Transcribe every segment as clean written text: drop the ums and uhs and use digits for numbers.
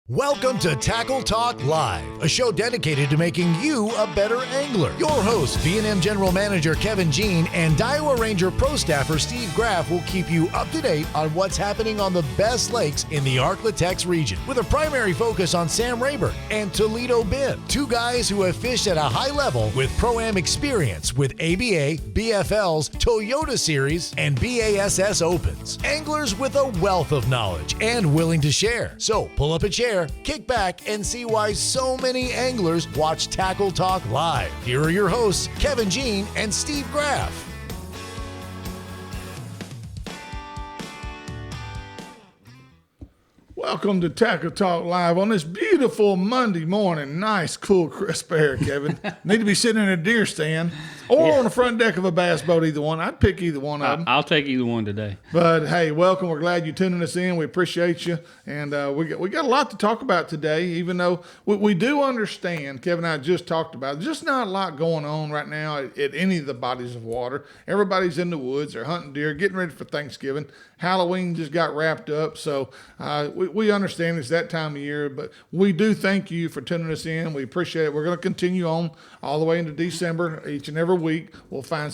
Welcome to Tackle Talk Live, a show dedicated to making you a better angler. Your host, V&M General Manager Kevin Jean and Iowa Ranger Pro Staffer Steve Graff will keep you up to date on what's happening on the best lakes in the Ark-La-Tex region, with a primary focus on Sam Rayburn and Toledo Bend, two guys who have fished at a high level with Pro-Am experience with ABA, BFLs, Toyota Series, and BASS Opens. Anglers with a wealth of knowledge and willing to share. So pull up a chair, kick back, and see why so many anglers watch Tackle Talk Live. Here are your hosts, Kevin Jean and Steve Graff. Welcome to Tackle Talk Live on this beautiful Monday morning. Nice, cool, crisp air, Kevin. Need to be sitting in a deer stand or on the front deck of a bass boat, either one. I'd pick either one of them. I'll take either one today. But, hey, welcome. We're glad you're tuning us in. We appreciate you. And we got a lot to talk about today, even though we do understand, Kevin and I just talked about, there's just not a lot going on right now at any of the bodies of water. Everybody's in the woods. They're hunting deer, getting ready for Thanksgiving. Halloween just got wrapped up, so we understand it's that time of year, but we do thank you for tuning us in. We appreciate it. We're going to continue on all the way into December. Each and every week, we'll find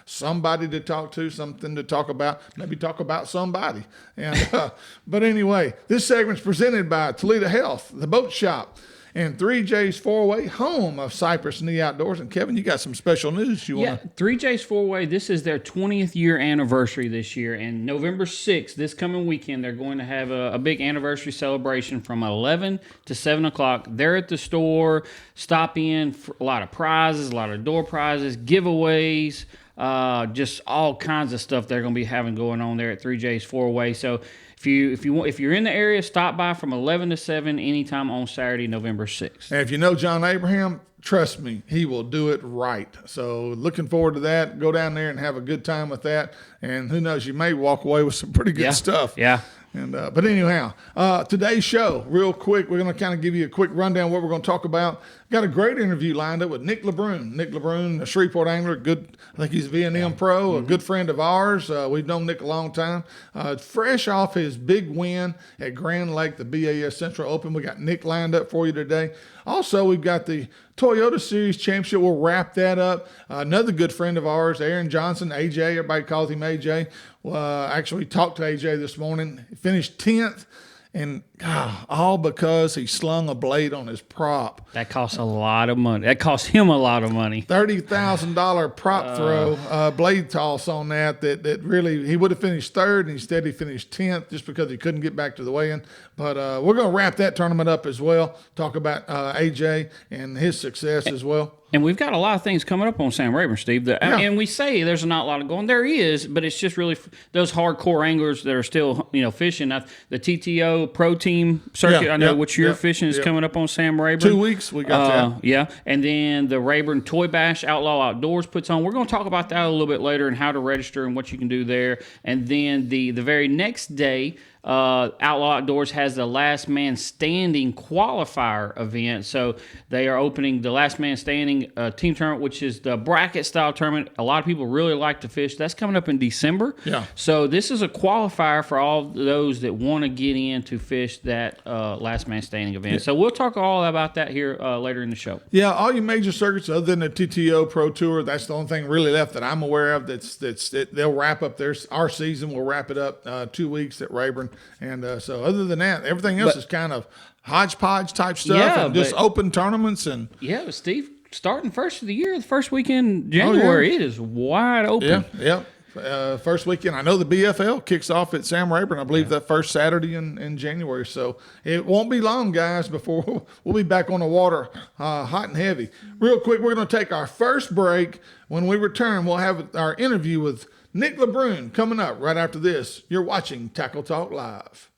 somebody to talk to, something to talk about, maybe talk about somebody. And but anyway, this segment's presented by Toledo Health, the boat shop, and 3J's Four-Way, home of Cypress and the Outdoors. And Kevin, you got some special news you want to... 3J's Four-Way, this is their 20th year anniversary this year. And November 6th, this coming weekend, they're going to have a big anniversary celebration from 11 to 7 o'clock. They're at the store. Stop in for a lot of prizes, a lot of door prizes, giveaways, just all kinds of stuff they're going to be having going on there at 3J's Four-Way. So if you're in the area, stop by from 11 to 7 anytime on Saturday, November 6th. And if you know John Abraham, trust me, he will do it right. So looking forward to that. Go down there and have a good time with that. And who knows, you may walk away with some pretty good stuff. Yeah. And but anyhow, today's show, real quick, we're going to kind of give you a quick rundown of what we're going to talk about. Got a great interview lined up with Nick Lebrun. Nick Lebrun, a Shreveport angler, good. I think he's a V&M pro, a good friend of ours. We've known Nick a long time. Fresh off his big win at Grand Lake, the BAS Central Open, we got Nick lined up for you today. Also, we've got the Toyota Series Championship. We'll wrap that up. Another good friend of ours, Aaron Johnson, AJ. Everybody calls him AJ. Actually talked to AJ this morning. He finished 10th, and all because he slung a blade on his prop. That costs a lot of money. That cost him a lot of money. $30,000 prop throw, blade toss on that really, he would have finished third, and instead he finished 10th just because he couldn't get back to the weigh-in. But we're going to wrap that tournament up as well, talk about AJ and his success as well. And we've got a lot of things coming up on Sam Rayburn, Steve. And we say there's not a lot of going. There is, but it's just really those hardcore anglers that are still, fishing. The TTO Pro Team circuit, I know what you're fishing is coming up on Sam Rayburn. 2 weeks, we got that. Yeah, and then the Rayburn Toy Bash Outlaw Outdoors puts on. We're going to talk about that a little bit later and how to register and what you can do there. And then the very next day, Outlaw Outdoors has the Last Man Standing Qualifier event. So they are opening the Last Man Standing team tournament, which is the bracket style tournament. A lot of people really like to fish. That's coming up in December. Yeah. So this is a qualifier for all those that want to get in to fish that Last Man Standing event. Yeah. So we'll talk all about that here later in the show. Yeah, all your major circuits other than the TTO Pro Tour, that's the only thing really left that I'm aware of. They'll wrap up our season. We'll wrap it up 2 weeks at Rayburn. And so other than that, everything else is kind of hodgepodge type stuff and just open tournaments. And yeah, but Steve, starting first of the year, the first weekend in January, it is wide open. Yeah. First weekend, I know the BFL kicks off at Sam Rayburn, I believe that first Saturday in January. So it won't be long, guys, before we'll be back on the water hot and heavy. Real quick, we're going to take our first break. When we return, we'll have our interview with Nick Lebrun coming up right after this. You're watching Tackle Talk Live.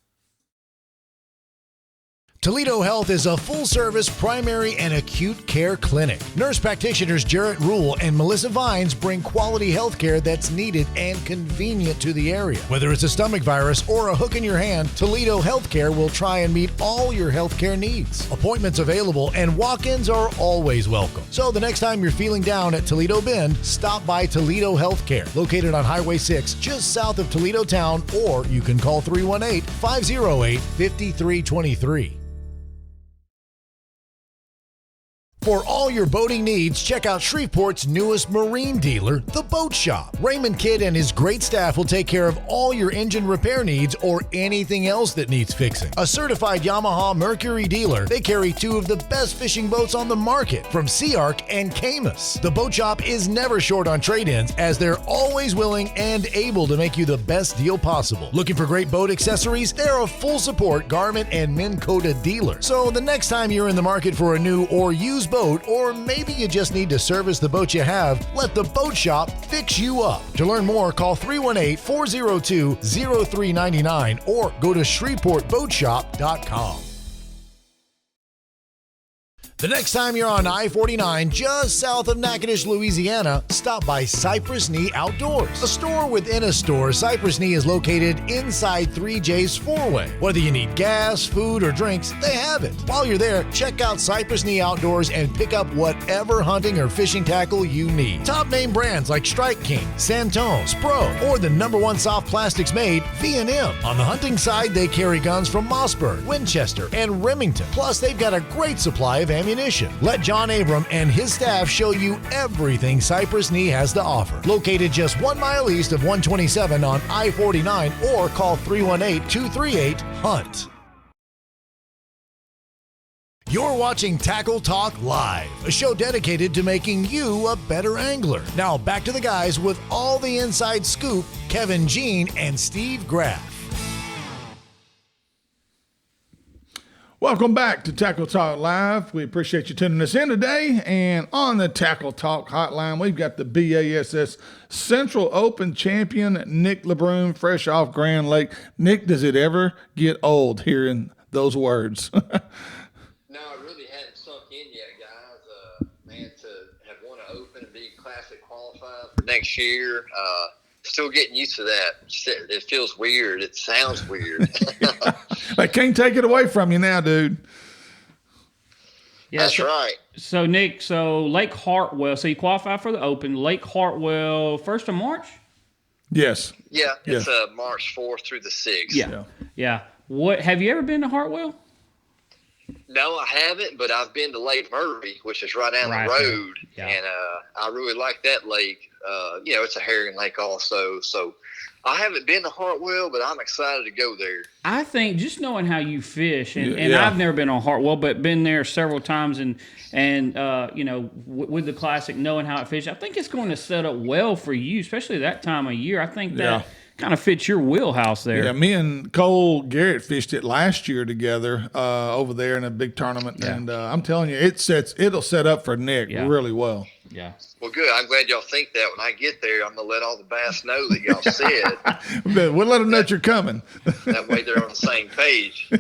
Toledo Health is a full-service primary and acute care clinic. Nurse practitioners Jarrett Rule and Melissa Vines bring quality health care that's needed and convenient to the area. Whether it's a stomach virus or a hook in your hand, Toledo Healthcare will try and meet all your health care needs. Appointments available and walk-ins are always welcome. So the next time you're feeling down at Toledo Bend, stop by Toledo Healthcare, located on Highway 6 just south of Toledo Town, or you can call 318-508-5323. For all your boating needs, check out Shreveport's newest marine dealer, The Boat Shop. Raymond Kidd and his great staff will take care of all your engine repair needs or anything else that needs fixing. A certified Yamaha Mercury dealer, they carry two of the best fishing boats on the market from Sea Arc and Camus. The Boat Shop is never short on trade-ins as they're always willing and able to make you the best deal possible. Looking for great boat accessories? They're a full support Garmin and Minn Kota dealer. So the next time you're in the market for a new or used boat, or maybe you just need to service the boat you have, let the Boat Shop fix you up. To learn more, call 318-402-0399 or go to ShreveportBoatShop.com. The next time you're on I-49 just south of Natchitoches, Louisiana, stop by Cypress Knee Outdoors. A store within a store, Cypress Knee is located inside 3J's four-way. Whether you need gas, food, or drinks, they have it. While you're there, check out Cypress Knee Outdoors and pick up whatever hunting or fishing tackle you need. Top name brands like Strike King, Santone, Spro, or the #1 soft plastics made, V&M. On the hunting side, they carry guns from Mossberg, Winchester, and Remington. Plus, they've got a great supply of ammunition. Let John Abram and his staff show you everything Cypress Knee has to offer. Located just 1 mile east of 127 on I-49 or call 318-238-HUNT. You're watching Tackle Talk Live, a show dedicated to making you a better angler. Now back to the guys with all the inside scoop, Kevin Jean and Steve Graff. Welcome back to Tackle Talk Live. We appreciate you tuning us in today. And on the Tackle Talk hotline, we've got the BASS Central Open champion, Nick Lebrun, fresh off Grand Lake. Nick, does it ever get old hearing those words? No, it really hadn't sunk in yet, guys. Man, to have won an Open and be Classic qualified for next year, still getting used to that. It feels weird. It sounds weird. They can't take it away from you now, dude. Yeah, That's right. So, Nick, Lake Hartwell, so you qualify for the Open. Lake Hartwell, 1st of March? Yes. Yeah, it's March 4th through the 6th. Yeah. What, have you ever been to Hartwell? No, I haven't, but I've been to Lake Murray, which is right down the road, and I really like that lake. It's a herring lake also, so I haven't been to Hartwell, but I'm excited to go there. I think just knowing how you fish, and I've never been on Hartwell, but been there several times, and with the Classic, knowing how it fishes, I think it's going to set up well for you, especially that time of year. I think that kind of fits your wheelhouse there. Yeah, me and Cole Garrett fished it last year together over there in a big tournament, and I'm telling you, it'll set up for Nick really well. Yeah. Well, good. I'm glad y'all think that. When I get there, I'm going to let all the bass know that y'all said. We'll let them know that you're coming. That way they're on the same page.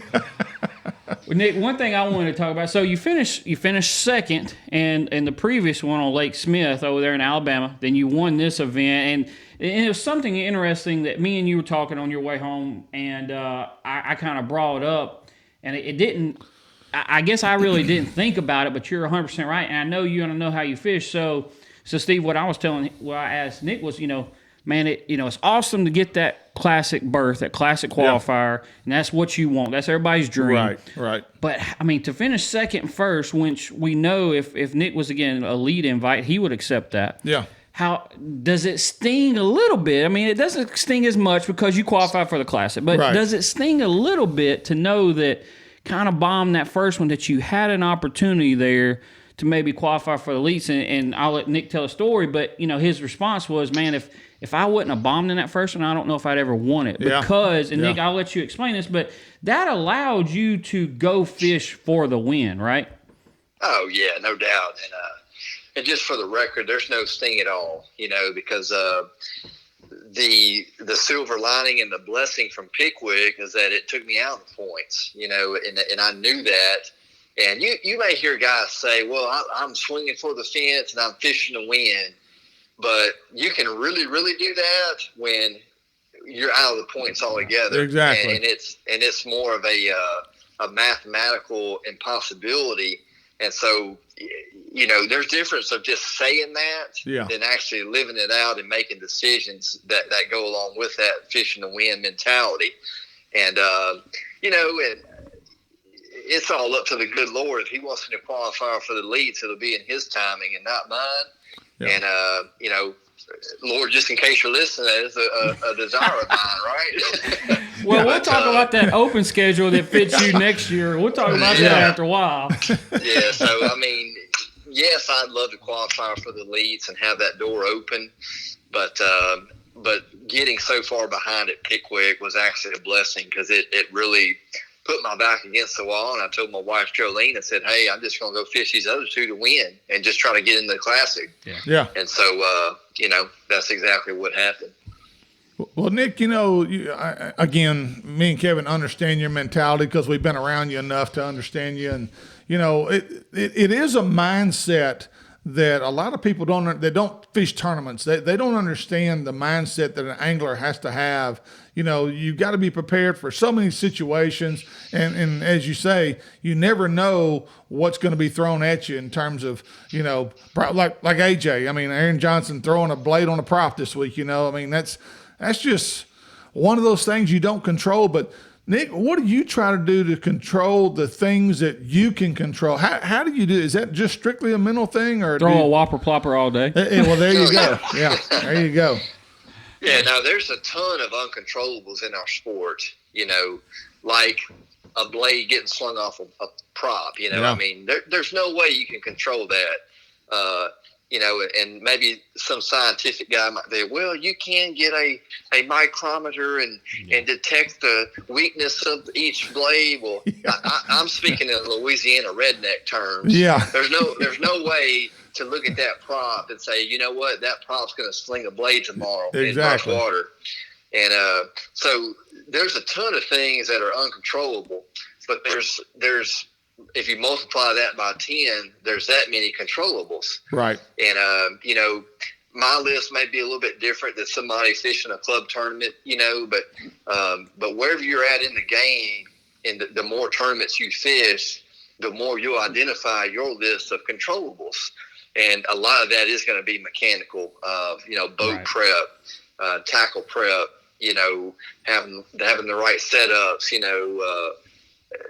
Well, Nick, one thing I wanted to talk about. So you finished second in the previous one on Lake Smith over there in Alabama. Then you won this event, and it was something interesting that me and you were talking on your way home, and I kind of brought up, and it didn't. I guess I really didn't think about it, but you're 100% right, and I know you and I know how you fish. So Steve, what I asked Nick was, man, it's awesome to get that Classic berth, that Classic qualifier, and that's what you want. That's everybody's dream. Right. But I mean, to finish second and first, which we know if Nick was again a lead invite, he would accept that. Yeah. How does it sting a little bit? I mean, it doesn't sting as much because you qualify for the Classic, but does it sting a little bit to know that kind of bombed that first one, that you had an opportunity there to maybe qualify for the elites? And I'll let Nick tell a story, but his response was, man, if I wouldn't have bombed in that first one, I don't know if I'd ever won it. Because, and Nick, I'll let you explain this, but that allowed you to go fish for the win, right? Oh, yeah, no doubt. And just for the record, there's no sting at all, because the silver lining and the blessing from Pickwick is that it took me out of points, and I knew that. And you may hear guys say, well, I'm swinging for the fence and I'm fishing to win. But you can really, really do that when you're out of the points altogether. Exactly. And it's more of a mathematical impossibility. And so, there's difference of just saying that than actually living it out and making decisions that go along with that fishing to win mentality. And, it's all up to the good Lord. If he wants me to qualify for the leads, it'll be in his timing and not mine. Yeah. And, you know, Lord, just in case you're listening, that is a desire of mine, right? Well, we'll talk about that open schedule that fits you next year. We'll talk about that after a while. Yeah, so, I mean, yes, I'd love to qualify for the leads and have that door open, but getting so far behind at Pickwick was actually a blessing because it really put my back against the wall. And I told my wife, Jolene, I said, hey, I'm just going to go fish these other two to win and just try to get in the Classic. Yeah. And so, you know, that's exactly what happened. Well, Nick, you know, again, me and Kevin understand your mentality because we've been around you enough to understand you. And, you know, it is a mindset that a lot of people don't fish tournaments. They don't understand the mindset that an angler has to have. You know, you've got to be prepared for so many situations. And as you say, you never know what's going to be thrown at you in terms of, you know, like AJ. I mean, Aaron Johnson throwing a blade on a prop this week, you know. I mean, that's just one of those things you don't control. But Nick, what do you try to do to control the things that you can control? How do you do? Is that just strictly a mental thing, or throw a whopper plopper all day? Well, there you go. Yeah, there you go. Yeah, now there's a ton of uncontrollables in our sport. You know, like a blade getting slung off a prop. You know, I mean, there's no way you can control that. You know, and maybe some scientific guy might say, well, you can get a micrometer and detect the weakness of each blade. Well, I'm speaking in Louisiana redneck terms. Yeah. There's no way to look at that prop and say, you know what, that prop's going to sling a blade tomorrow in harsh water. And so there's a ton of things that are uncontrollable, but there's if you multiply that by 10, there's that many controllables. Right. And, you know, my list may be a little bit different than somebody fishing a club tournament, you know, but wherever you're at in the game and the more tournaments you fish, the more you'll identify your list of controllables. And a lot of that is going to be mechanical, you know, boat prep, tackle prep, you know, having the right setups, you know,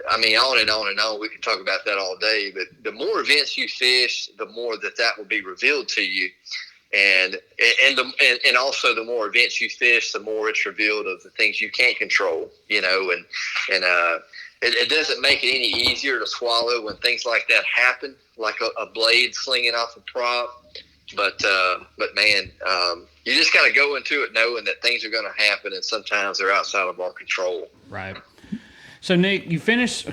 I mean, on and on and on. We could talk about that all day. But the more events you fish, the more that will be revealed to you, and also the more events you fish, the more it's revealed of the things you can't control. You know, and it doesn't make it any easier to swallow when things like that happen, like a blade slinging off a prop. But man, you just got to go into it knowing that things are going to happen, and sometimes they're outside of our control. Right. So, Nick, you finished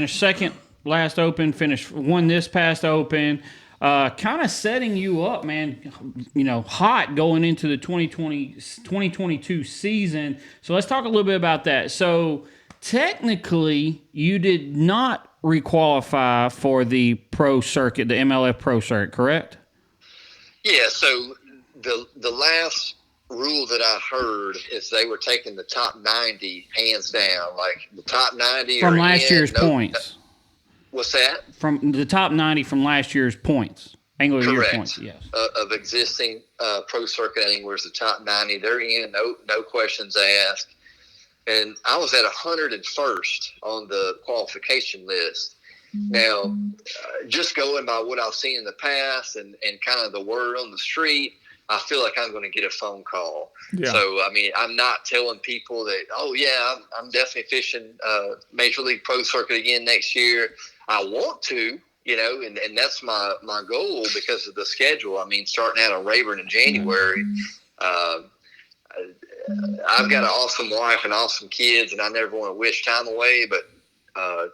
second last Open, won this past Open, kind of setting you up, man, you know, hot going into the 2022 season. So let's talk a little bit about that. So technically, you did not requalify for the pro circuit, the MLF pro circuit, correct? Yeah, so the last rule that I heard is they were taking the top 90 hands down, like the top 90 from last year's points. What's that? From the top 90 from last year's points. Angler year points, yes. Of existing pro circuit anglers, the top 90, they're in, no questions asked. And I was at 101st on the qualification list. Now, just going by what I've seen in the past and kind of the word on the street, I feel like I'm going to get a phone call. Yeah. So, I mean, I'm not telling people that, oh, yeah, I'm definitely fishing Major League Pro Circuit again next year. I want to, you know, and that's my goal because of the schedule. I mean, starting out on Rayburn in January, I've got an awesome wife and awesome kids, and I never want to wish time away, but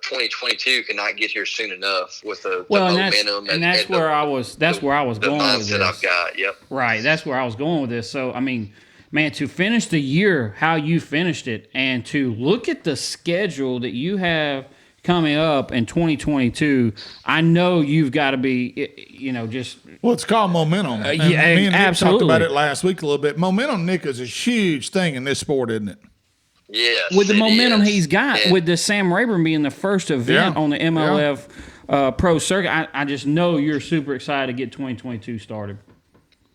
2022 cannot get here soon enough with the momentum. That's where I was going with this. The mindset I've got, yep. Right, that's where I was going with this. So, I mean, man, to finish the year how you finished it and to look at the schedule that you have coming up in 2022, I know you've got to be, you know, just... Well, it's called momentum. Yeah, me and Nick talked about it last week a little bit. Momentum, Nick, is a huge thing in this sport, isn't it? Yes, with the momentum he's got, with the Sam Rayburn being the first event on the MLF Pro Circuit, I just know you're super excited to get 2022 started.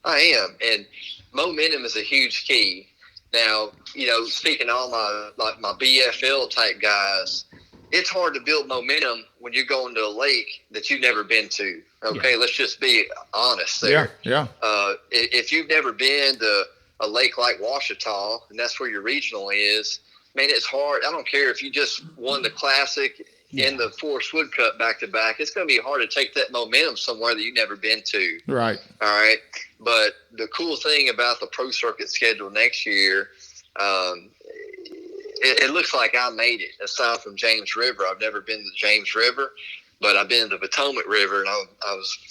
I am, and momentum is a huge key. Now, you know, speaking to all my BFL type guys, it's hard to build momentum when you're going to a lake that you've never been to. Okay, let's just be honest there. Yeah. If you've never been to a lake like Ouachita, and that's where your regional is, man, it's hard. I don't care if you just won the Classic in the Forest Wood Cup back-to-back. It's going to be hard to take that momentum somewhere that you've never been to. Right. All right. But the cool thing about the Pro Circuit schedule next year, it looks like I made it. Aside from James River, I've never been to the James River, but I've been to the Potomac River, and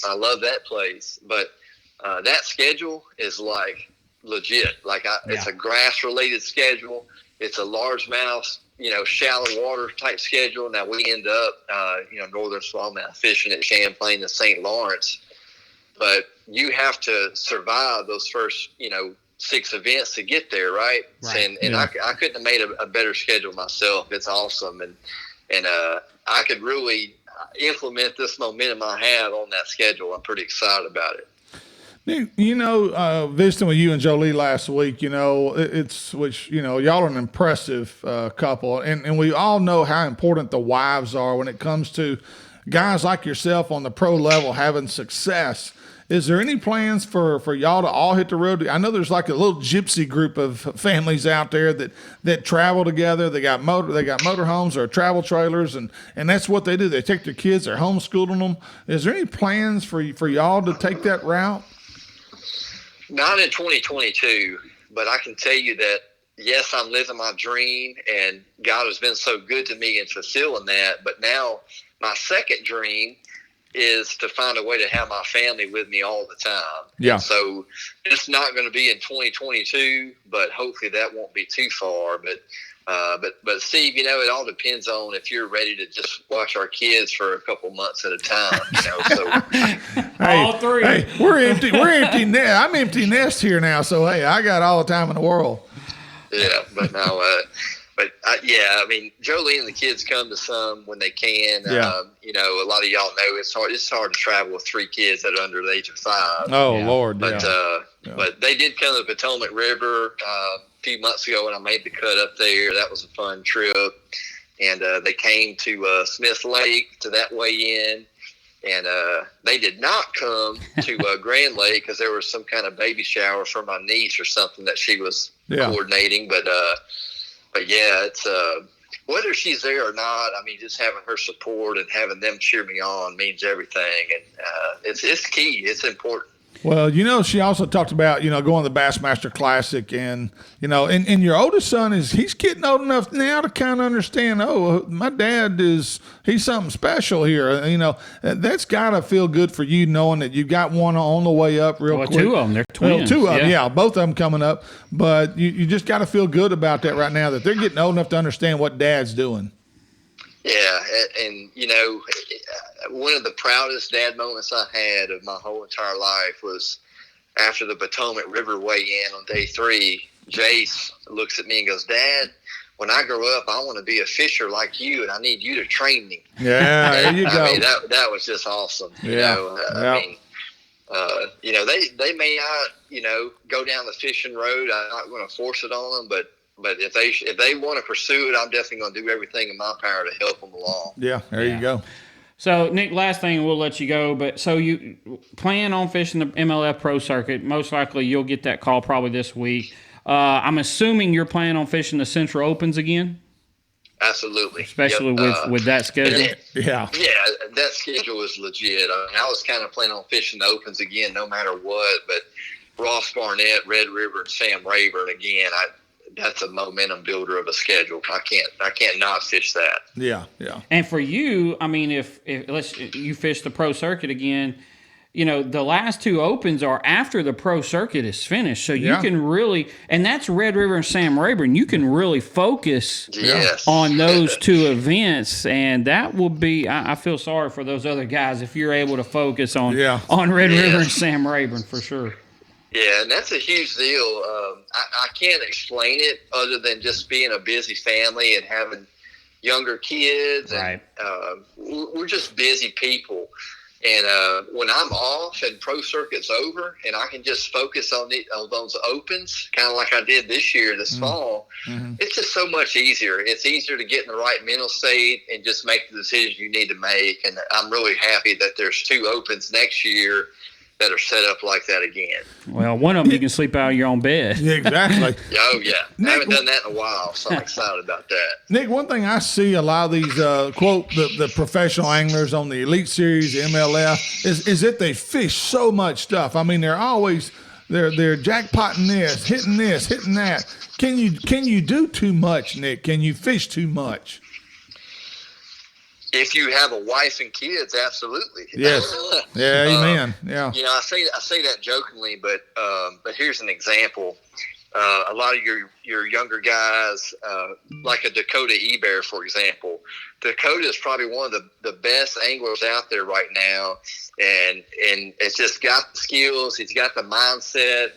I love that place. But that schedule is like legit. It's a grass-related schedule. It's a largemouth, shallow water type schedule. Now we end up, northern smallmouth fishing at Champlain and St. Lawrence, but you have to survive those first, 6 events to get there, right? And I couldn't have made a better schedule myself. It's awesome, and I could really implement this momentum I have on that schedule. I'm pretty excited about it. Visiting with you and Jolie last week, y'all are an impressive couple, and we all know how important the wives are when it comes to guys like yourself on the pro level having success. Is there any plans for y'all to all hit the road? I know there's like a little gypsy group of families out there that travel together. They got motorhomes or travel trailers, and that's what they do. They take their kids, they're homeschooling them. Is there any plans for y'all to take that route? Not in 2022, but I can tell you that, yes, I'm living my dream, and God has been so good to me in fulfilling that. But now my second dream is to find a way to have my family with me all the time. Yeah. And so it's not going to be in 2022, but hopefully that won't be too far. But Steve, it all depends on if you're ready to just watch our kids for a couple months at a time. So all three. Hey, we're empty. I'm empty nest here now. So hey, I got all the time in the world. Yeah, but no. I mean, Jolie and the kids come to some when they can. Yeah. A lot of y'all know it's hard. It's hard to travel with 3 kids that are under the age of 5. Oh, yeah. Lord. But yeah. But they did come to the Potomac River a few months ago when I made the cut up there. That was a fun trip. And they came to Smith Lake to that weigh-in. And they did not come to Grand Lake because there was some kind of baby shower for my niece or something that she was coordinating. But yeah, it's whether she's there or not. I mean, just having her support and having them cheer me on means everything, and it's key. It's important. Well, she also talked about, going to the Bassmaster Classic, and, and your oldest son he's getting old enough now to kind of understand, my dad he's something special here. That's got to feel good for you knowing that you got one on the way up real quick. 2 of them, they're twins. Well, 2 of them, yeah, both of them coming up. But you just got to feel good about that right now, that they're getting old enough to understand what dad's doing. Yeah, and one of the proudest dad moments I had of my whole entire life was after the Potomac River weigh-in on day 3. Jace looks at me and goes, "Dad, when I grow up, I want to be a fisher like you, and I need you to train me." Yeah, there you go. I mean, that was just awesome. Yeah. I mean, they may not, go down the fishing road. I'm not going to force it on them, but if they want to pursue it, I'm definitely going to do everything in my power to help them along. Yeah, there you go. So, Nick, last thing, we'll let you go. But so you plan on fishing the MLF Pro Circuit. Most likely you'll get that call probably this week. I'm assuming you're planning on fishing the Central Opens again? Absolutely. Especially with that schedule? Yeah, that schedule is legit. I was kind of planning on fishing the Opens again no matter what, but Ross Barnett, Red River, and Sam Rayburn again, that's a momentum builder of a schedule. I can't not fish that. Yeah. And for you, I mean, if you fish the Pro Circuit again, the last 2 Opens are after the Pro Circuit is finished. So you can really, and that's Red River and Sam Rayburn, you can really focus on those 2 events. And that will be, I feel sorry for those other guys if you're able to focus on Red River and Sam Rayburn for sure. Yeah, and that's a huge deal. I can't explain it other than just being a busy family and having younger kids. Right. And we're just busy people. And when I'm off and pro circuit's over, and I can just focus on those opens, kind of like I did this year, this fall, it's just so much easier. It's easier to get in the right mental state and just make the decisions you need to make. And I'm really happy that there's 2 opens next year that are set up like that again. Well, one of them you can sleep out of your own bed. Yeah, exactly. Oh, yeah. I haven't done that in a while, so I'm excited about that. Nick, one thing I see a lot of these, quote, the professional anglers on the Elite Series, the MLF, is that they fish so much stuff. I mean, they're always they're jackpotting this, hitting that. Can you do too much, Nick? Can you fish too much? If you have a wife and kids, absolutely. Yes. Yeah. Amen. Yeah. You know, I say that jokingly, but here's an example. A lot of your younger guys, like a Dakota E-Bear, for example. Dakota is probably one of the best anglers out there right now, and it's just got the skills. He's got the mindset.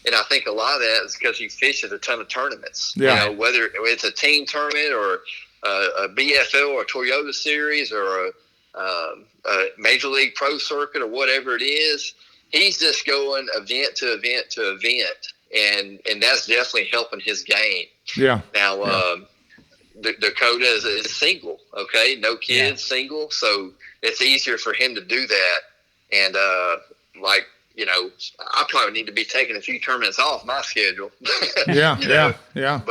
And I think a lot of that is because he fishes a ton of tournaments. Yeah. You know, whether it's a team tournament or a BFL or a Toyota Series or a Major League Pro Circuit or whatever it is, he's just going event to event to event, and that's definitely helping his game. Yeah. Now, Dakota is single, okay? No kids, single, so it's easier for him to do that. And, you know, I probably need to be taking a few tournaments off my schedule. Yeah, you know? yeah.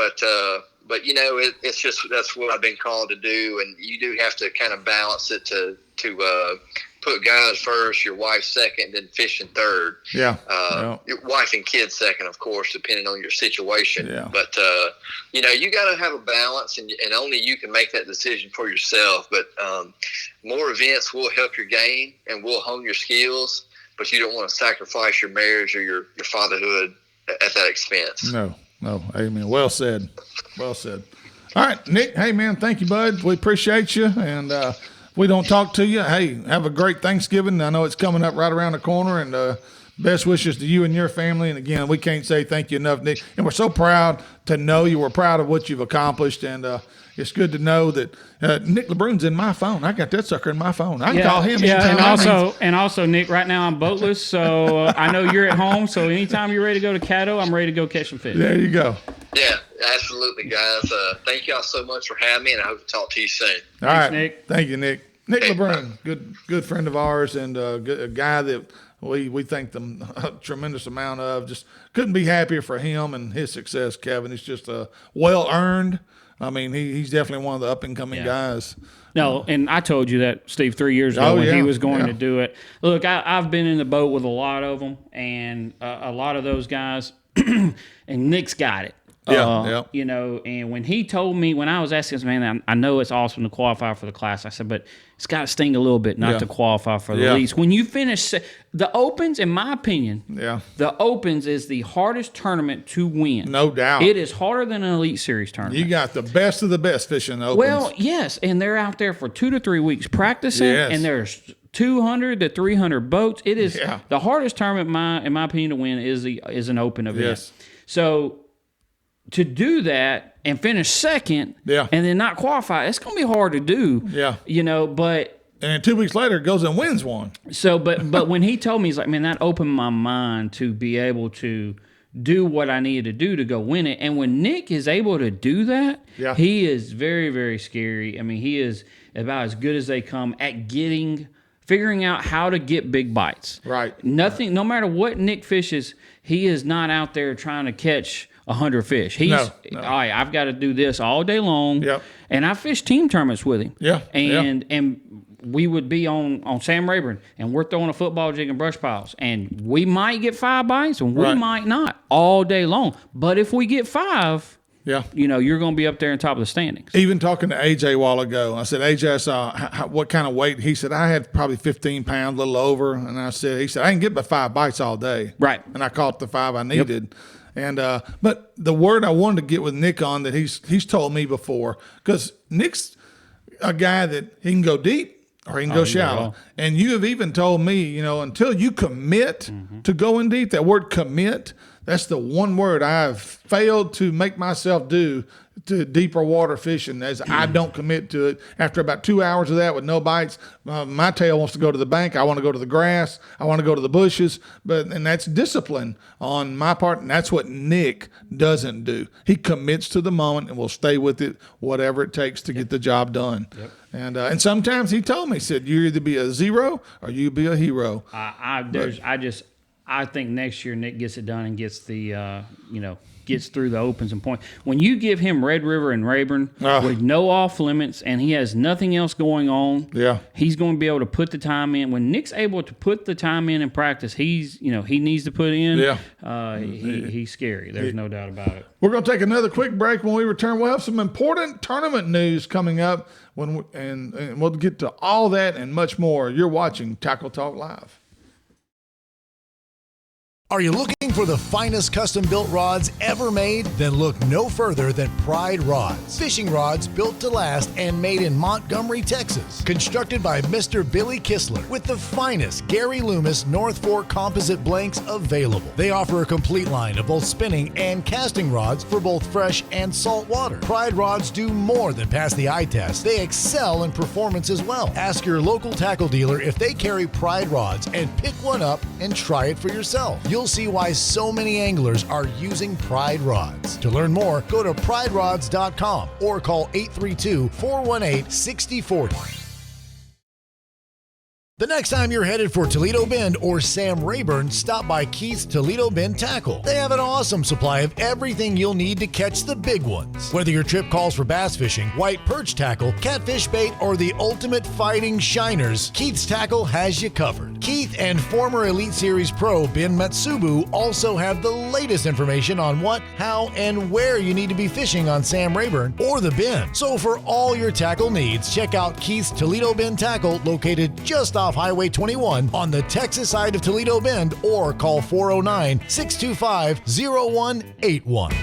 But you know, it's just that's what I've been called to do, and you do have to kind of balance it to put guys first, your wife second, then fishing third. Yeah. Your wife and kids second, of course, depending on your situation. Yeah. But you know, you got to have a balance, and only you can make that decision for yourself. But more events will help your game and will hone your skills, but you don't want to sacrifice your marriage or your fatherhood at that expense. No, amen. Well said. All right, Nick, hey, man, thank you, bud. We appreciate you, and if we don't talk to you, hey, have a great Thanksgiving. I know it's coming up right around the corner, and best wishes to you and your family. And, again, we can't say thank you enough, Nick. And we're so proud to know you. We're proud of what you've accomplished, and it's good to know that Nick Lebrun's in my phone. I got that sucker in my phone. I can call him anytime. And also, Nick, right now I'm boatless, so I know you're at home. So anytime you're ready to go to Caddo, I'm ready to go catch some fish. There you go. Yeah, absolutely, guys. Thank y'all so much for having me, and I hope to talk to you soon. All right, Nick. Thank you, Nick. Nick Lebrun, good friend of ours, and a guy that we thank them a tremendous amount of. Just couldn't be happier for him and his success, Kevin. It's just well earned. I mean, he's definitely one of the up and coming guys. No, and I told you that, Steve, 3 years ago when he was going to do it. Look, I've been in the boat with a lot of them, and a lot of those guys, and Nick's got it. You know, and when he told me, when I was asking this, man, I know it's awesome to qualify for the class. I said, but it's got to sting a little bit not to qualify for the elites. When you finish the Opens, in my opinion, the Opens is the hardest tournament to win. No doubt. It is harder than an Elite Series tournament. You got the best of the best fishing the Opens. Well, yes, and they're out there for 2 to 3 weeks practicing, and there's 200 to 300 boats. It is the hardest tournament, in my opinion, to win is an Open event. Yes. So to do that and finish second and then not qualify, it's going to be hard to do. Yeah. You know, but... And then 2 weeks later, goes and wins one. So, but when he told me, he's like, man, that opened my mind to be able to do what I needed to do to go win it. And when Nick is able to do that, he is very, very scary. I mean, he is about as good as they come at figuring out how to get big bites. Right. Nothing, no matter what Nick fishes, he is not out there trying to catch 100 fish. He's all right, I've got to do this all day long. Yep. And I fished team tournaments with him. Yeah. And we would be on Sam Rayburn, and we're throwing a football jig and brush piles, and we might get 5 bites, and we might not all day long. But if we get 5, you know, you're going to be up there on top of the standings. Even talking to AJ a while ago, I said, AJ, I saw what kind of weight. He said, I had probably 15 pounds, a little over. And he said, I can get by 5 bites all day. Right. And I caught the 5 I needed. And but the word I wanted to get with Nick on that he's told me before, because Nick's a guy that he can go deep or he can go shallow. And you have even told me, you know, until you commit to going deep, that word commit, that's the one word I've failed to make myself do, to deeper water fishing, as I don't commit to it. After about 2 hours of that with no bites, my tail wants to go to the bank. I want to go to the grass. I want to go to the bushes. And that's discipline on my part, and that's what Nick doesn't do. He commits to the moment and will stay with it, whatever it takes to get the job done. Yep. And sometimes he told me, he said, you either be a zero or you be a hero. I think next year Nick gets it done and gets the gets through the opens and points. When you give him Red River and Rayburn with no off limits and he has nothing else going on, he's going to be able to put the time in. When Nick's able to put the time in practice, he needs to put in. He's scary. There's no doubt about it. We're going to take another quick break. When we return, we'll have some important tournament news coming up, and we'll get to all that and much more. You're watching Tackle Talk Live. Are you looking for the finest custom-built rods ever made? Then look no further than Pride Rods. Fishing rods built to last and made in Montgomery, Texas. Constructed by Mr. Billy Kistler with the finest Gary Loomis North Fork composite blanks available. They offer a complete line of both spinning and casting rods for both fresh and salt water. Pride Rods do more than pass the eye test. They excel in performance as well. Ask your local tackle dealer if they carry Pride Rods and pick one up and try it for yourself. You'll see why so many anglers are using Pride Rods. To learn more, go to priderods.com or call 832-418-6040. The next time you're headed for Toledo Bend or Sam Rayburn, stop by Keith's Toledo Bend Tackle. They have an awesome supply of everything you'll need to catch the big ones. Whether your trip calls for bass fishing, white perch tackle, catfish bait, or the ultimate fighting shiners, Keith's Tackle has you covered. Keith and former Elite Series pro Ben Matsubu also have the latest information on what, how, and where you need to be fishing on Sam Rayburn or the Bend. So for all your tackle needs, check out Keith's Toledo Bend Tackle, located just off Highway 21 on the Texas side of Toledo Bend, or call 409-625-0181.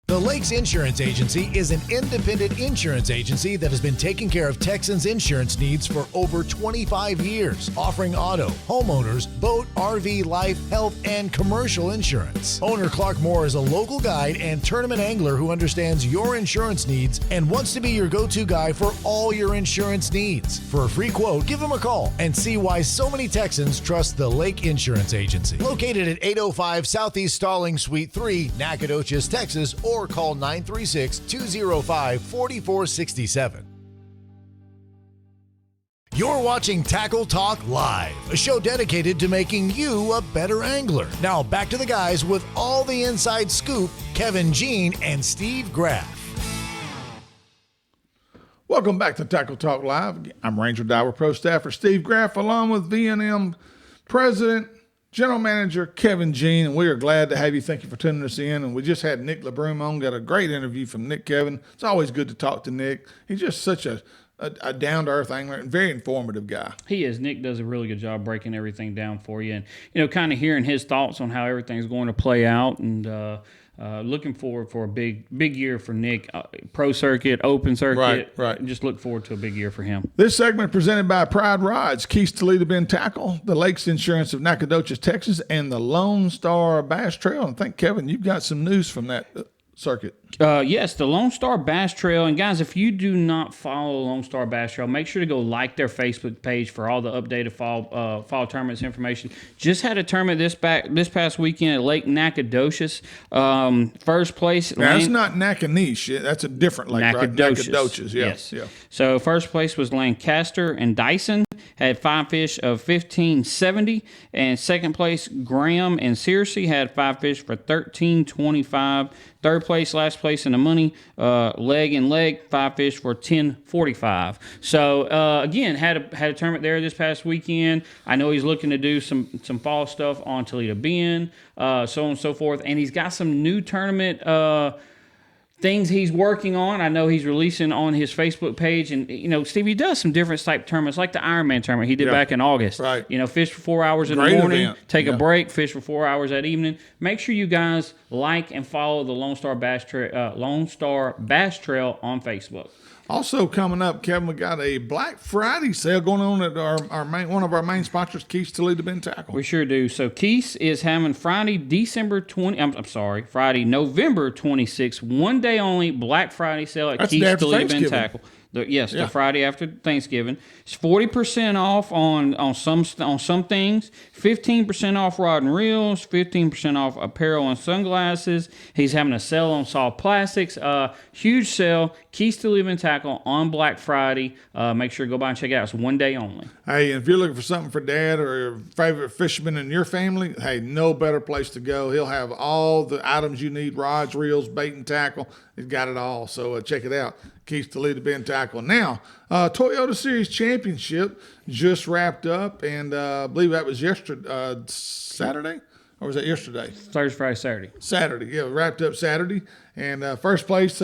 The Lakes Insurance Agency is an independent insurance agency that has been taking care of Texans' insurance needs for over 25 years, offering auto, homeowners, boat, RV, life, health, and commercial insurance. Owner Clark Moore is a local guide and tournament angler who understands your insurance needs and wants to be your go-to guy for all your insurance needs. For a free quote, give him a call and see why so many Texans trust the Lake Insurance Agency. Located at 805 Southeast Stalling Suite 3, Nacogdoches, Texas, or call 936-205-4467. You're watching Tackle Talk Live, a show dedicated to making you a better angler. Now back to the guys with all the inside scoop, Kevin Jean and Steve Graff. Welcome back to Tackle Talk Live. I'm Ranger Diver Pro Staffer Steve Graff, along with V&M President, General Manager Kevin Jean, and we are glad to have you. Thank you for tuning us in. And we just had Nick Lebrun on, got a great interview from Nick, Kevin. It's always good to talk to Nick. He's just such a down-to-earth angler and very informative guy. He is. Nick does a really good job breaking everything down for you and, kind of hearing his thoughts on how everything's going to play out, and looking forward for a big year for Nick. Pro circuit, open circuit. Right. Just look forward to a big year for him. This segment presented by Pride Rods, Keith's Toledo Bend Tackle, the Lakes Insurance of Nacogdoches, Texas, and the Lone Star Bass Trail. And I think, Kevin, you've got some news from that circuit. Yes, the Lone Star Bass Trail. And guys, if you do not follow Lone Star Bass Trail, make sure to go like their Facebook page for all the updated fall tournaments information. Just had a tournament this past weekend at Lake Nacogdoches. First place. Now, that's not Nacognish. That's a different lake, Nacogdoches. Right? Nacogdoches, yeah. Yes. Yeah. So first place was Lancaster and Dyson. Had 5 fish of 1570, and second place Graham and Searcy had 5 fish for 1325. Third place, last place in the money, Leg and Leg, 5 fish for 1045. So again, had a tournament there this past weekend. I know he's looking to do some fall stuff on Toledo Bend, so on and so forth, and he's got some new tournament things he's working on. I know he's releasing on his Facebook page, and Steve, he does some different type tournaments, like the Ironman tournament he did back in August. Right. Fish for 4 hours in the morning, take a break, fish for 4 hours that evening. Make sure you guys like and follow the Lone Star Bass Trail on Facebook. Also coming up, Kevin, we got a Black Friday sale going on at one of our main sponsors, Keith's Toledo Bend Tackle. We sure do. So Keith's is having Friday, November 26th, one day only Black Friday sale at Keith's Toledo Bend Tackle. The Friday after Thanksgiving. It's 40% off on some things, 15% off rod and reels, 15% off apparel and sunglasses. He's having a sale on soft plastics. Huge sale. Keys to Live and Tackle on Black Friday. Make sure to go by and check it out. It's one day only. Hey, if you're looking for something for Dad or your favorite fisherman in your family, hey, no better place to go. He'll have all the items you need: rods, reels, bait, and tackle. He's got it all. So check it out. Keys to Lead the Bend Tackle. Now, Toyota Series Championship just wrapped up, and I believe that was yesterday, Saturday, or was that yesterday? Thursday, Friday, Saturday. Saturday, yeah, wrapped up Saturday. And first place,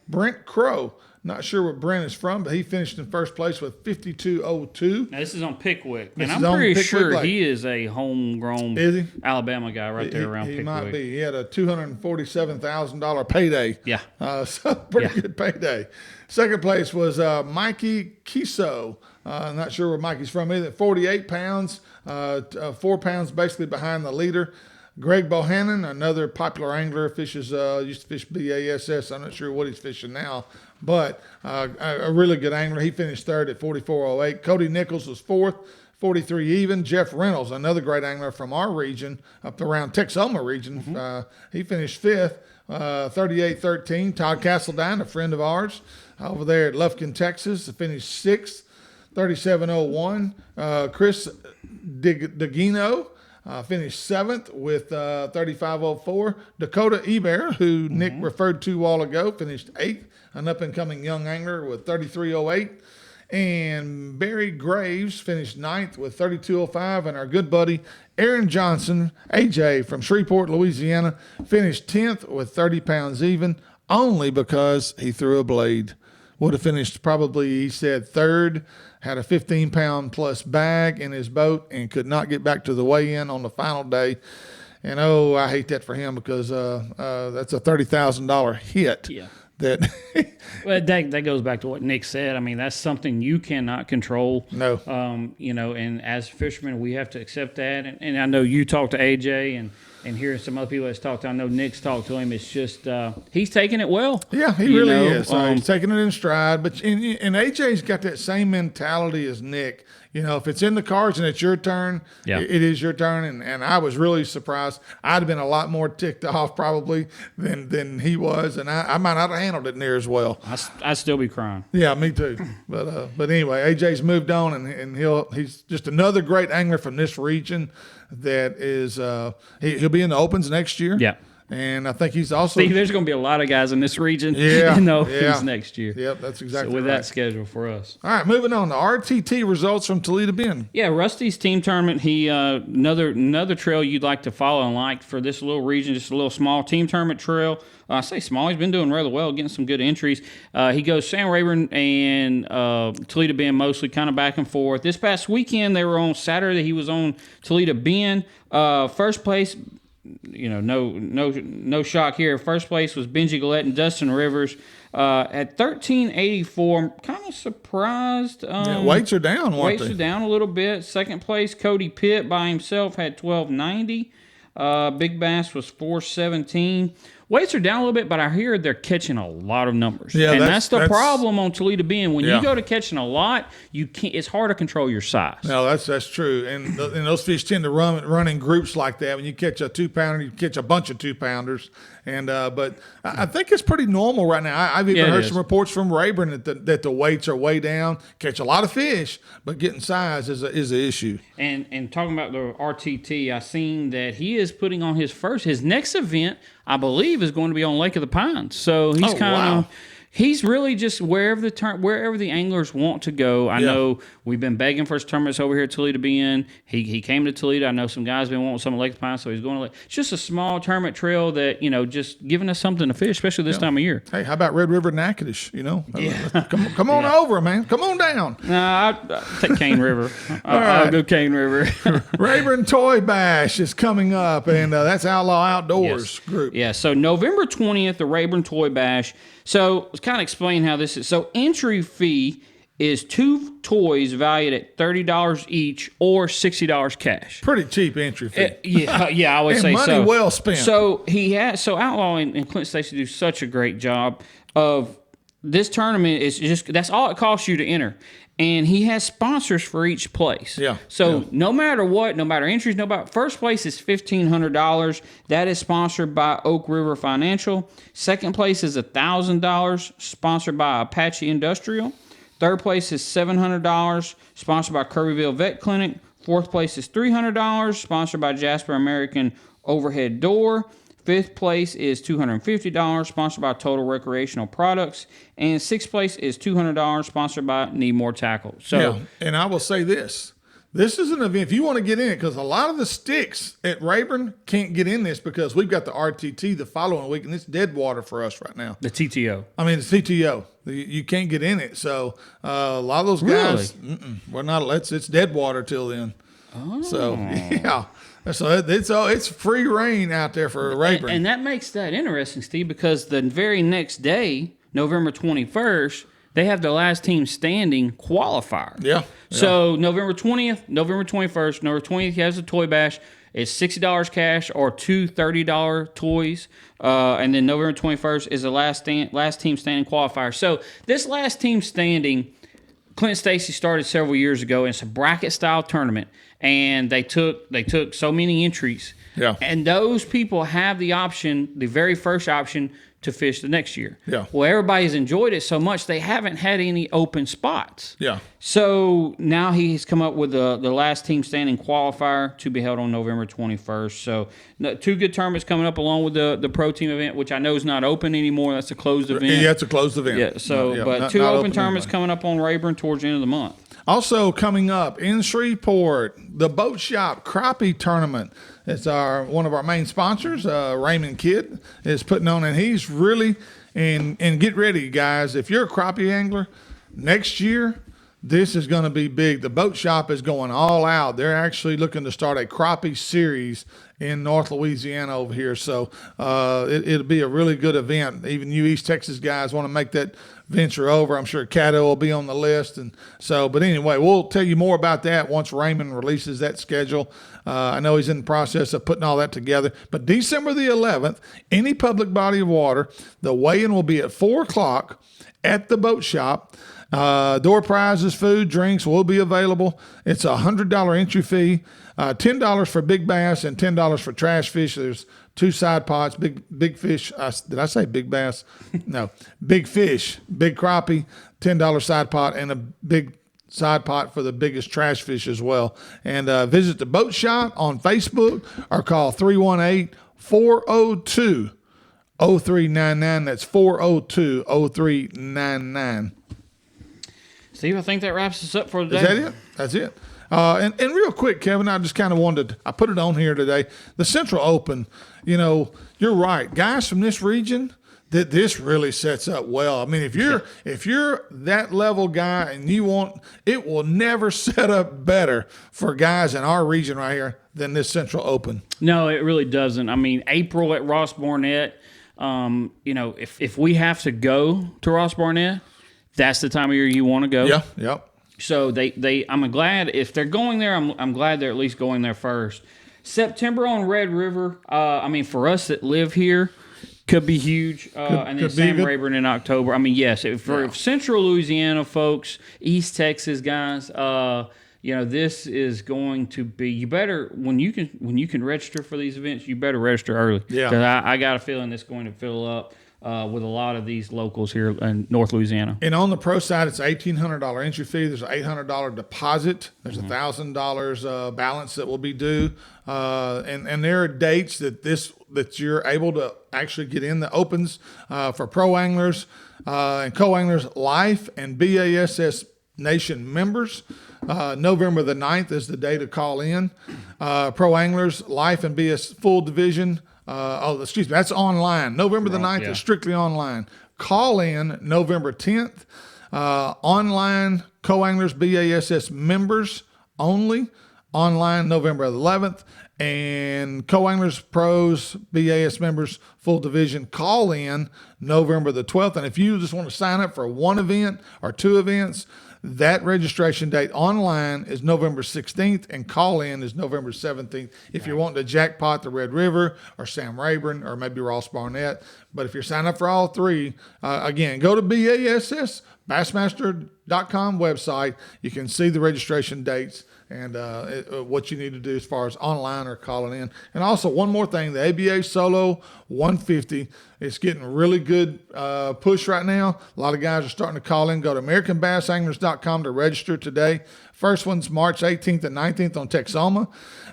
Brent Crowe. Not sure where Brent is from, but he finished in first place with 52.02. Now, this is on Pickwick, and I'm pretty sure he is a homegrown Alabama guy there around Pickwick. He might be. He had a $247,000 payday. Yeah. So pretty good payday. Second place was Mikey Kiso. Not sure where Mikey's from either. 48 pounds, 4 pounds basically behind the leader. Greg Bohannon, another popular angler, fishes used to fish BASS. I'm not sure what he's fishing now, but a really good angler. He finished third at 44.08. Cody Nichols was fourth, 43 even. Jeff Reynolds, another great angler from our region, up around Texoma region, he finished fifth, 38.13. Todd Castledine, a friend of ours, over there at Lufkin, Texas, finished sixth, 37.01. Chris DeGino finished seventh with 35.04. Dakota Eber, who Nick referred to a while ago, finished eighth, an up-and-coming young angler with 33.08. And Barry Graves finished ninth with 32.05. And our good buddy Aaron Johnson, AJ from Shreveport, Louisiana, finished 10th with 30 pounds even, only because he threw a blade. Would have finished probably, he said, third, had a 15-pound plus bag in his boat and could not get back to the weigh-in on the final day. And, I hate that for him because that's a $30,000 hit. Yeah. Well, that goes back to what Nick said. I mean, that's something you cannot control. No. And as fishermen, we have to accept that. And I know you talked to AJ and hearing some other people that's talked to. I know Nick's talked to him. It's just he's taking it well. Yeah, he really is. He's taking it in stride. But and AJ's got that same mentality as Nick. If it's in the cards and it's your turn, it is your turn. And I was really surprised. I'd have been a lot more ticked off probably than he was, and I might not have handled it near as well. I'd still be crying. Yeah, me too. But anyway, AJ's moved on, and he's just another great angler from this region. That is, he'll be in the Opens next year. Yeah. And I think he's also. Steve, there's going to be a lot of guys in this region in the Opens next year. Yep, that's exactly so with right. that schedule for us. All right, moving on. The RTT results from Toledo Bend. Yeah, Rusty's team tournament. He another trail you'd like to follow and like for this little region, just a little small team tournament trail. I say small. He's been doing rather well, getting some good entries. He goes Sam Rayburn and Toledo Bend mostly, kind of back and forth. This past weekend, they were on Saturday. He was on Toledo Bend. First place, no shock here. First place was Benji Gillette and Dustin Rivers at 13.84. I'm kind of surprised. Weights are down. Weights are down a little bit. Second place, Cody Pitt by himself had 12.90. Big Bass was 4.17. Weights are down a little bit, but I hear they're catching a lot of numbers. Yeah, and that's the problem on Toledo Bend. When you go to catching a lot, you can't. It's hard to control your size. No, that's true. And those fish tend to run in groups like that. When you catch a 2-pounder, you catch a bunch of 2-pounders. And but I think it's pretty normal right now. I've even heard some reports from Rayburn that the weights are way down. Catch a lot of fish, but getting size is an issue. And talking about the RTT, I seen that he is putting on his next event, I believe, is going to be on Lake of the Pines. So he's He's really just wherever the anglers want to go. I know we've been begging for his tournaments over here at Toledo to be in. He came to Toledo. I know some guys been wanting some at Lake Pine, so he's going to. It's just a small tournament trail that just giving us something to fish, especially this time of year. Hey, how about Red River Natchitoches? Come on over, man. Come on down. I'll take Cane River. I'll go Cane River. Rayburn Toy Bash is coming up, and that's Outlaw Outdoors group. Yeah. So November 20th, the Rayburn Toy Bash. So let's kind of explain how this is. So entry fee is 2 toys valued at $30 each or $60 cash. Pretty cheap entry fee. I would say money so. Well spent. So Outlaw and Clint Stacy do such a great job of this tournament. That's all it costs you to enter. And he has sponsors for each place. Yeah. So no matter what, no matter entries, first place is $1,500. That is sponsored by Oak River Financial. Second place is $1,000, sponsored by Apache Industrial. Third place is $700, sponsored by Kirbyville Vet Clinic. Fourth place is $300, sponsored by Jasper American Overhead Door. Fifth place is $250, sponsored by Total Recreational Products. And sixth place is $200, sponsored by Need More Tackle. So, and I will say this. This is an event, if you want to get in it, because a lot of the sticks at Rayburn can't get in this because we've got the RTT the following week, and it's dead water for us right now. The TTO. I mean, the TTO. You can't get in it. So a lot of those guys, we're not. It's dead water till then. Oh. So, yeah. So it's free reign out there for Rayburn. And that makes that interesting, Steve, because the very next day, November 21st, they have the last team standing qualifier. Yeah. So November 20th, November 21st, November 20th, he has a toy bash. It's $60 cash or 2 $30 toys. And then November 21st is the last team standing qualifier. So this last team standing, Clint Stacy started several years ago, and it's a bracket-style tournament. And they took so many entries. Yeah. And those people have the option, the very first option, to fish the next year. Yeah. Well, everybody's enjoyed it so much, they haven't had any open spots. Yeah. So now he's come up with the last team standing qualifier to be held on November 21st. So 2 good tournaments coming up along with the pro team event, which I know is not open anymore. That's a closed event. Yeah, it's a closed event. Yeah. So, but 2 open tournaments coming up on Rayburn towards the end of the month. Also coming up in Shreveport, the Boat Shop Crappie Tournament. It's one of our main sponsors, Raymond Kidd, is putting on, and he's really and get ready, guys. If you're a crappie angler, next year this is going to be big. The Boat Shop is going all out. They're actually looking to start a crappie series in North Louisiana over here. So it'll be a really good event. Even you East Texas guys want to make that venture over. I'm sure Caddo will be on the list. And so, but anyway, we'll tell you more about that once Raymond releases that schedule. I know he's in the process of putting all that together. But December the 11th, any public body of water, the weigh-in will be at 4 o'clock at the Boat Shop. Door prizes, food, drinks will be available. It's a $100 entry fee, $10 for big bass and $10 for trash fish. There's 2 side pots, big fish. Did I say big bass? No, big fish, big crappie, $10 side pot, and a big side pot for the biggest trash fish as well. And visit the Boat Shop on Facebook or call 318-402-0399. That's 402-0399. Steve, I think that wraps us up for today. Is that it? That's it. And real quick, Kevin, I just kind of wanted I put it on here today. The Central Open, you're right. Guys from this region, that this really sets up well. I mean, if you're that level guy and you want, it will never set up better for guys in our region right here than this Central Open. No, it really doesn't. I mean, April at Ross Barnett, if we have to go to Ross Barnett, that's the time of year you want to go. Yeah, yep. So I'm glad if they're going there. I'm glad they're at least going there first. September on Red River. For us that live here, could be huge. And then Sam Rayburn in October. I mean, yes, for Central Louisiana folks, East Texas guys. This is going to be. You better when you can register for these events. You better register early. Yeah. Because I got a feeling it's going to fill up. with a lot of these locals here in North Louisiana. And on the pro side, it's $1,800 entry fee. There's an $800 deposit. There's $1,000 balance that will be due. And there are dates that you're able to actually get in the opens for pro anglers and co-anglers life and BASS Nation members. November the 9th is the day to call in. Pro anglers life and BS full division. That's online. November the 9th is strictly online. Call in November 10th. Online co-anglers BASS members only. Online November 11th. And co-anglers, pros, BAS members, full division, call in November the 12th. And if you just want to sign up for one event or two events, that registration date online is November 16th and call in is November 17th. If you're wanting to jackpot the Red River or Sam Rayburn or maybe Ross Barnett. But if you're signing up for all three, again, go to Bassmaster.com website. You can see the registration dates and what you need to do as far as online or calling in. And also one more thing, the ABA Solo 150 is getting really good push right now. A lot of guys are starting to call in. Go to AmericanBassAnglers.com to register today. First one's March 18th and 19th on Texoma,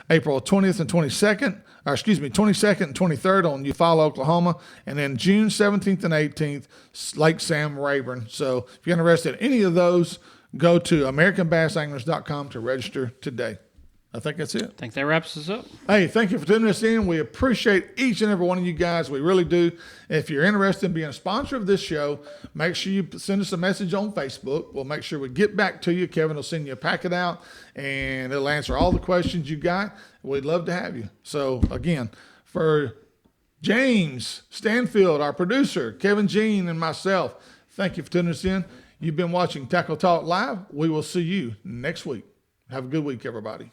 April 20th and 22nd. 22nd and 23rd on Eufaula, Oklahoma, and then June 17th and 18th, Lake Sam Rayburn. So if you're interested in any of those, go to AmericanBassAnglers.com to register today. I think that's it. I think that wraps us up. Hey, thank you for tuning us in. We appreciate each and every one of you guys. We really do. If you're interested in being a sponsor of this show, make sure you send us a message on Facebook. We'll make sure we get back to you. Kevin will send you a packet out, and it'll answer all the questions you got. We'd love to have you. So, again, for James Stanfield, our producer, Kevin Jean, and myself, thank you for tuning us in. You've been watching Tackle Talk Live. We will see you next week. Have a good week, everybody.